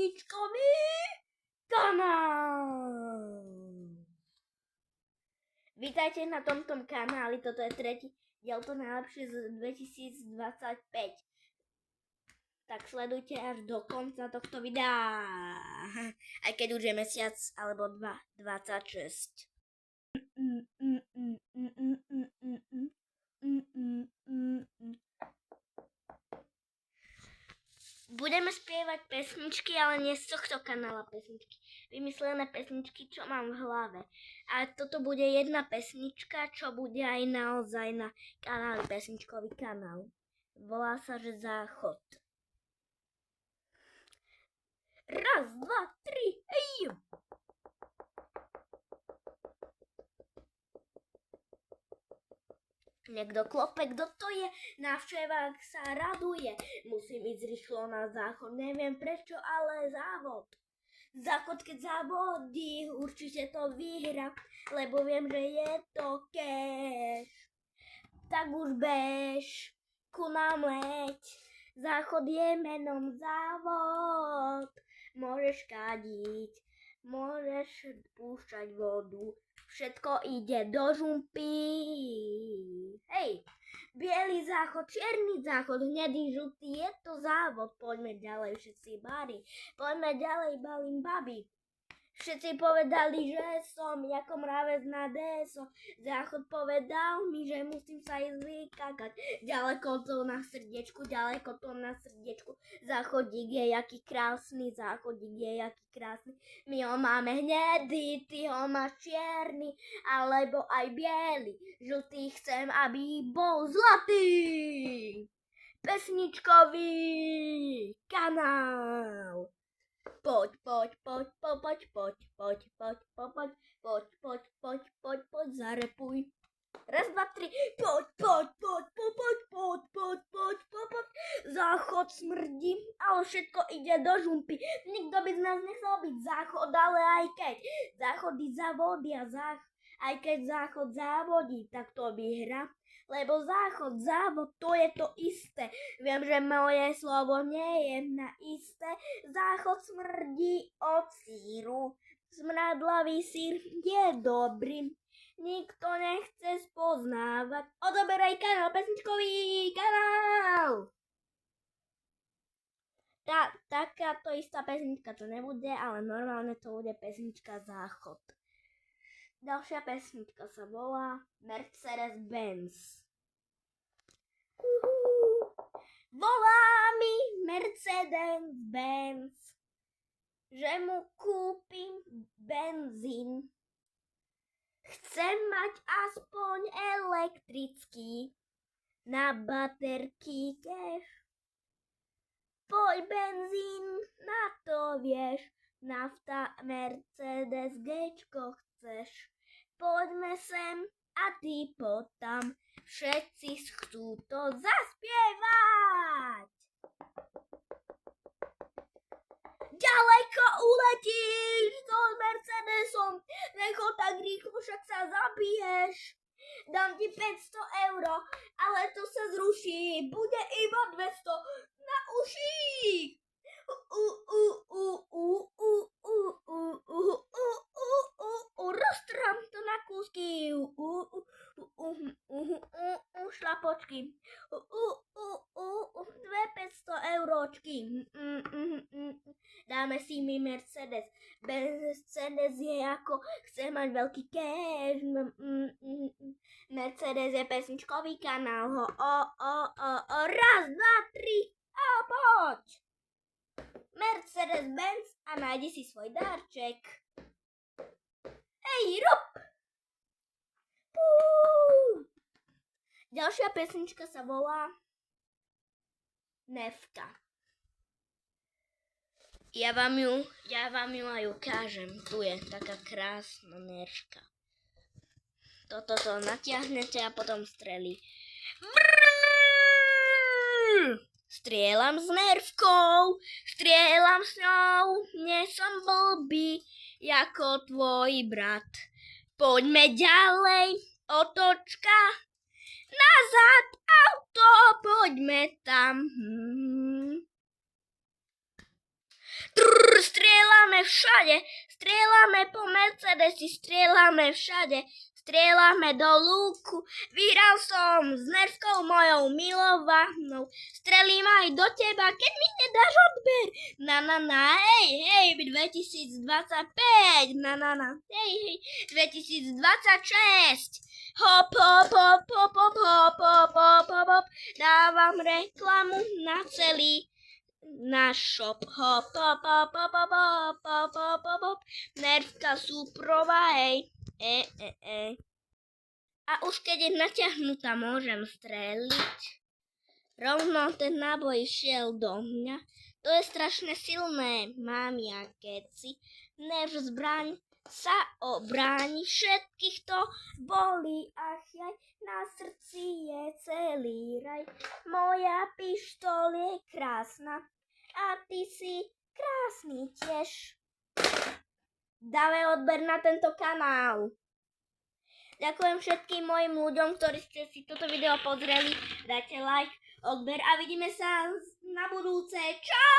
pesničkový kanál. Vítajte na tomto kanáli, toto je tretí diel, to najlepšie z 2025. Tak sledujte až do konca tohto videa, aj keď už je mesiac alebo 26. Budeme spievať pesničky, ale nie z tohto kanála pesničky. Vymyslené pesničky, čo mám v hlave. A toto bude jedna pesnička, čo bude aj naozaj na kanáli pesničkový kanál. Volá sa, že Záchod. Raz, dva, tri, hej! Niekto klope, kto to je? Návštevák sa raduje. Musím ísť rýchlo na záchod. Neviem prečo, ale závod. Záchod, keď závodí, určite to vyhra, lebo viem, že je to cash. Tak už bež, ku nám leď. Záchod je menom závod. Môžeš kadiť, môžeš púšťať vodu. Všetko ide do žumpy. Hej, biely záchod, čierny záchod, hnedý, žltý, je to závod. Poďme ďalej všetci bári, poďme ďalej balím baby. Všetci povedali, že som ako mravec na deso. Záchod povedal mi, že musím sa ísť vykakať. Ďaleko to na srdiečku, ďaleko to na srdiečku. Záchodík je jaký krásny, záchodík je jaký krásny. My ho máme hnedý, ty ho máš čierny, alebo aj biely. Žltý chcem, aby bol zlatý. Pesničkový kanál. Poď, zarepuj. Raz, dva, tri, poď, záchod smrdí, ale všetko ide do žumpy. Nikto by z nás nechcel byť záchod, ale aj keď záchody zavodia, aj keď záchod závodí, tak to vyhra. Lebo záchod, závod, to je to isté. Viem, že moje slovo nie je na isté. Záchod smrdí od síru. Smradlavý sír je dobrý. Nikto nechce spoznávať. Odoberaj kanál, pesničkový kanál. Takáto istá pesnička to nebude, ale normálne to bude pesnička Záchod. Ďalšia pesnička sa volá Mercedes-Benz. Volá mi Mercedes-Benz, že mu kúpim benzín. Chcem mať aspoň elektrický, na baterky tiež. Poď benzín, na to vieš, nafta, Mercedes, Gčko chceš. Poďme sem a ty potom, všetci chcú to zaspievať. Ďaleko uletíš so Mercedesom, nech ho tak rýchlo, však sa zabiješ. Dám ti 500 €, ale to sa zruší, bude iba 200 na uši. Roztrhám to na kúsky. Šlapočky. 500 €. Dáme si mi Mercedes. Mercedes je ako chce mať veľký cash. Mercedes je pesničkový kanál. Raz, dva, tri a poď. Mercedes-Benz a nájdi si svoj darček. Hej, rob! Ďalšia pesnička sa volá Nevka. Ja vám ju aj ukážem. Tu je taká krásna nervka. Toto to natiahnete a potom strelí. Strieľam s nervkou, strieľam s ňou, nie som blbý, ako tvoj brat. Poďme ďalej, otočka, nazad auto, poďme tam. Strieľame všade, strieľame po Mercedesi, strieľame všade, strieľame do lúku. Vyhral som s Nerskou mojou milovanou, strelím aj do teba, keď mi nedáš odber. Hej, 2025, hej, 2026. Hop, hop, hop, hop, hop, hop, hop, hop, hop, hop. Dávam reklamu na celý náš shop. Hop, hop, hop, hop, hop, hop, hop, hop, hop, hop. Nervka súprová, hej. A už keď je natiahnutá, môžem streliť. Rovno ten náboj šiel do mňa. To je strašne silné, mám ja keci. Nerv zbraň sa obráni, všetkých to bolí, ach jaj, na srdci je celý raj. Moja pištol je krásna a ty si krásny tiež. Dávaj odber na tento kanál. Ďakujem všetkým mojim ľuďom, ktorí ste si toto video pozreli. Dajte like, odber a vidíme sa na budúce. Čau!